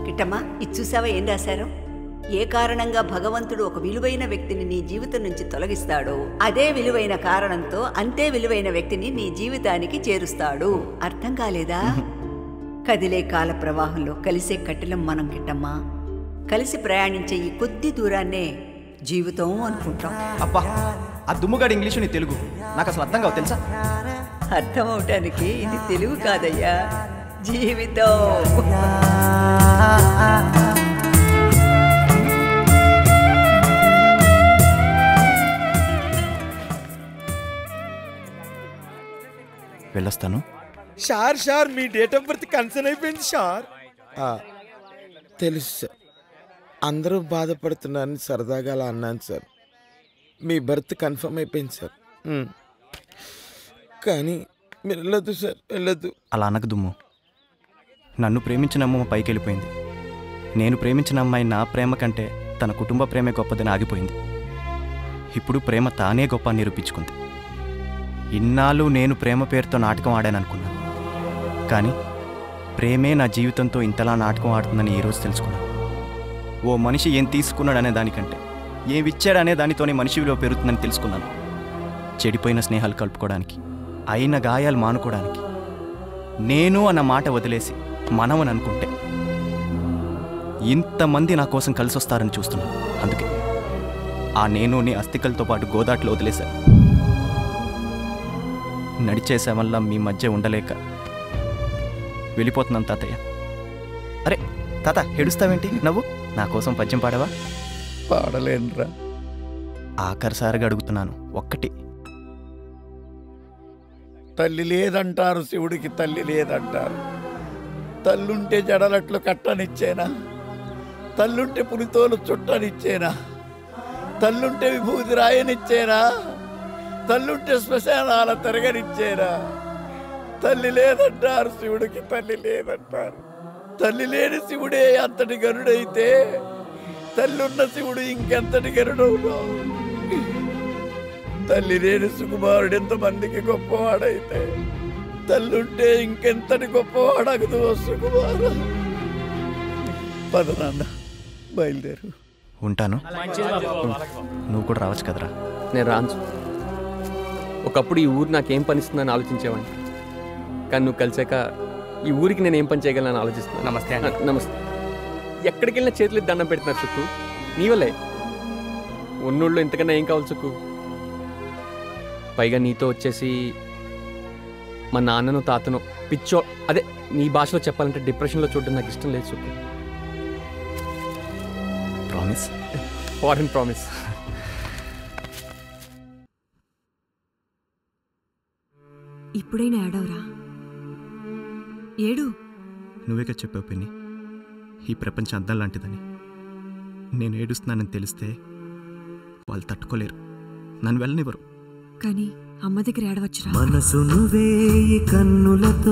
కిట్టమ్మా, ఇది చూసావా ఏం రాశారో? ఏ కారణంగా భగవంతుడు ఒక విలువైన వ్యక్తిని నీ జీవితం నుంచి తొలగిస్తాడో అదే విలువైన కారణంతో అంతే విలువైన వ్యక్తిని నీ జీవితానికి చేరుస్తాడు. అర్థం కాలేదా? కదిలే కాల ప్రవాహంలో కలిసే కట్టెలం మనం కిట్టమ్మా. కలిసి ప్రయాణించే ఈ కొద్ది దూరాన్నే జీవితం అనుకుంటాం. అబ్బా, ఆ దుమ్ముగాడి ఇంగ్లీషు నీ తెలుగు నాకు అసలు అర్థం కావు తెలుసా? అర్థం అవటానికి ఇది తెలుగు కాదయ్యా, జీవితం. వెళ్ళొస్తాను. షార్ మీ డేట్ ఆఫ్ బర్త్ కన్సర్న్ అయిపోయింది షార్. తెలుసు సార్, అందరూ బాధపడుతున్నారని సరదాగా అలా అన్నాను సార్. మీ బర్త్ కన్ఫర్మ్ అయిపోయింది సార్. కానీ మీరు వెళ్ళొద్దు సార్, వెళ్ళొద్దు. అలా అనకు దుమ్ము. నన్ను ప్రేమించిన అమ్మ పైకి వెళ్ళిపోయింది. నేను ప్రేమించిన అమ్మాయి నా ప్రేమ కంటే తన కుటుంబ ప్రేమే గొప్పదని ఆగిపోయింది. ఇప్పుడు ప్రేమ తానే గొప్ప నిరూపించుకుంది. ఇన్నాళ్ళు నేను ప్రేమ పేరుతో నాటకం ఆడాననుకున్నాను, కానీ ప్రేమే నా జీవితంతో ఇంతలా నాటకం ఆడుతుందని ఈరోజు తెలుసుకున్నాను. ఓ మనిషి ఏం తీసుకున్నాడనే దానికంటే ఏమిచ్చాడనే దానితోనే మనిషి విలువ పెరుగుతుందని తెలుసుకున్నాను. చెడిపోయిన స్నేహాలు కలుపుకోవడానికి, అయిన గాయాలు మానుకోవడానికి నేను అన్న మాట వదిలేసి మనమని అనుకుంటే ఇంతమంది నా కోసం కలిసి వస్తారని చూస్తున్నాను. అందుకే ఆ నేను నీ అస్థికలతో పాటు గోదాట్లో వదిలేశాను. నడిచేసే వల్ల మీ మధ్య ఉండలేక వెళ్ళిపోతున్నాను తాతయ్య. అరే తాత, ఏడుస్తావేంటి? నవ్వు. నా కోసం పద్యం పాడవా? పాడలేనురా. ఆఖరిసారిగా అడుగుతున్నాను, ఒక్కటి. తల్లి లేదంటారు శివుడికి, తల్లి లేదంటారు. తల్లుంటే జడలట్లు కట్టనిచ్చేనా? తల్లుంటే పులితోలు చుట్టనిచ్చేనా? తల్లుంటే విభూతి రాయనిచ్చేనా? తల్లుంటే శ్మశానాల తిరగనిచ్చేనా? తల్లి లేదంటారు శివుడికి, తల్లి లేదంటారు. తల్లి లేని శివుడే అంతటి గరుడైతే తల్లున్న శివుడు ఇంకెంతటి గరుడవునా? తల్లి లేని సుకుమారుడు ఎంతమందికి గొప్పవాడైతే తల్లుంటే ఇంకెంతటి గొప్పవాడగదు సుకుమార. పద నాన్న, బయలుదేరు. ఉంటాను. నువ్వు కూడా రావచ్చు కదరా? నేను రాను. ఒకప్పుడు ఈ ఊరు నాకేం పనిస్తుందని ఆలోచించేవాడిని, కానీ నువ్వు కలిసాక ఈ ఊరికి నేను ఏం పని చేయగలను ఆలోచిస్తున్నాను. నమస్తే. నమస్తే. ఎక్కడికి వెళ్ళినా చేతులు దండం పెడుతున్నారు సుక్కు, నీ వల్లే. ఉన్నోళ్ళు ఇంతకన్నా ఏం కావాలి సుక్కు? పైగా నీతో వచ్చేసి మా నాన్నను తాతను పిచ్చో, అదే నీ భాషలో చెప్పాలంటే డిప్రెషన్లో చూడడం నాకు ఇష్టం లేదు సుక్కు. ప్రామిస్? Foreign promise. ఇప్పుడైనా ఏడవరా? ఏడు. నువ్వేగా చెప్పావు పిన్ని, ఈ ప్రపంచం అద్దం లాంటిదని. నేను ఏడుస్తున్నానని తెలిస్తే వాళ్ళు తట్టుకోలేరు, నన్ను వెళ్ళనివ్వరు. కానీ అమ్మ దగ్గర ఏడవచ్చురా. మనసు నువ్వే కన్నులతో